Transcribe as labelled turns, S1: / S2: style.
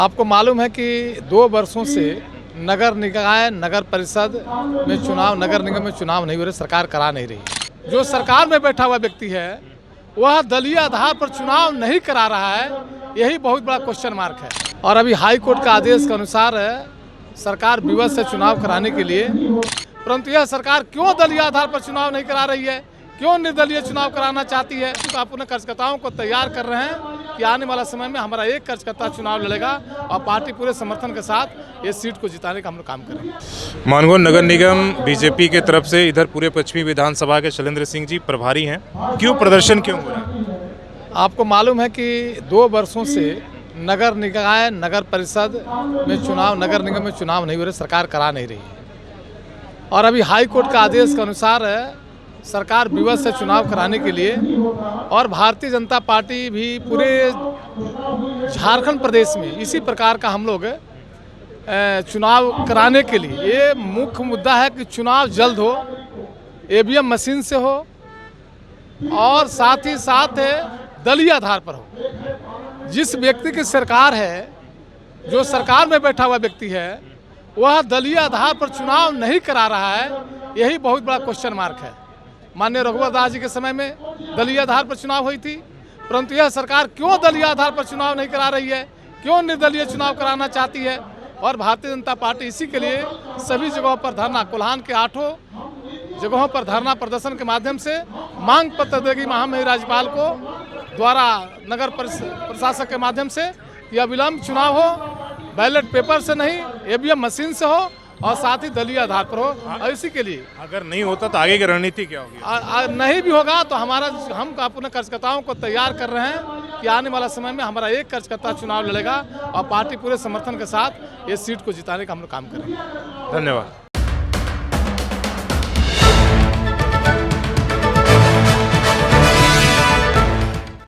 S1: आपको मालूम है कि 2 वर्षों से नगर निकाय, नगर परिषद में चुनाव, नगर निगम में चुनाव नहीं हो रहे, सरकार करा नहीं रही। जो सरकार में बैठा हुआ व्यक्ति है वह दलीय आधार पर चुनाव नहीं करा रहा है, यही बहुत बड़ा क्वेश्चन मार्क है। और अभी हाई कोर्ट का आदेश के अनुसार सरकार विवश है चुनाव कराने के लिए, परंतु यह सरकार क्यों दलीय आधार पर चुनाव नहीं करा रही है, क्यों निर्दलीय चुनाव कराना चाहती है। तो अपने कार्यकर्ताओं को तैयार कर रहे हैं कि आने वाला समय में हमारा एक कार्यकर्ता चुनाव लड़ेगा और पार्टी पूरे समर्थन के साथ इस सीट को जिताने का हम लोग काम करेंगे।
S2: मानगौर नगर निगम बीजेपी के तरफ से इधर पूरे पश्चिमी विधानसभा के शैलेंद्र सिंह जी प्रभारी हैं, क्यों प्रदर्शन क्यों हो रहा है?
S1: आपको मालूम है कि 2 वर्षों से नगर निकाय, नगर परिषद में चुनाव, नगर निगम में चुनाव नहीं हो रहे, सरकार करा नहीं रही है। और अभी हाई कोर्ट का आदेश के अनुसार सरकार विवश है चुनाव कराने के लिए, और भारतीय जनता पार्टी भी पूरे झारखंड प्रदेश में इसी प्रकार का हम लोग चुनाव कराने के लिए, ये मुख्य मुद्दा है कि चुनाव जल्द हो, ईवीएम मशीन से हो और साथ ही साथ दलीय आधार पर हो। जिस व्यक्ति की सरकार है, जो सरकार में बैठा हुआ व्यक्ति है, वह दलीय आधार पर चुनाव नहीं करा रहा है, यही बहुत बड़ा क्वेश्चन मार्क है। माननीय रघुवर दास जी के समय में दलीय आधार पर चुनाव हुई थी, परंतु यह सरकार क्यों दलीय आधार पर चुनाव नहीं करा रही है, क्यों निर्दलीय चुनाव कराना चाहती है। और भारतीय जनता पार्टी इसी के लिए सभी जगहों पर धरना, कोल्हान के 8 जगहों पर धरना प्रदर्शन के माध्यम से मांग पत्र देगी महामहिम राज्यपाल को द्वारा नगर प्रशासक के माध्यम से कि अविलंब चुनाव हो, बैलेट पेपर से नहीं, ईवीएम मशीन से हो और साथ ही दलीय आधार पर हो। और इसी के लिए
S2: अगर नहीं होता तो आगे की रणनीति क्या होगी?
S1: नहीं भी होगा तो हम अपने कार्यकर्ताओं को तैयार कर रहे हैं कि आने वाला समय में हमारा एक कार्यकर्ता चुनाव लड़ेगा और पार्टी पूरे समर्थन के साथ इस सीट को जिताने का हम लोग काम करेंगे।
S2: धन्यवाद।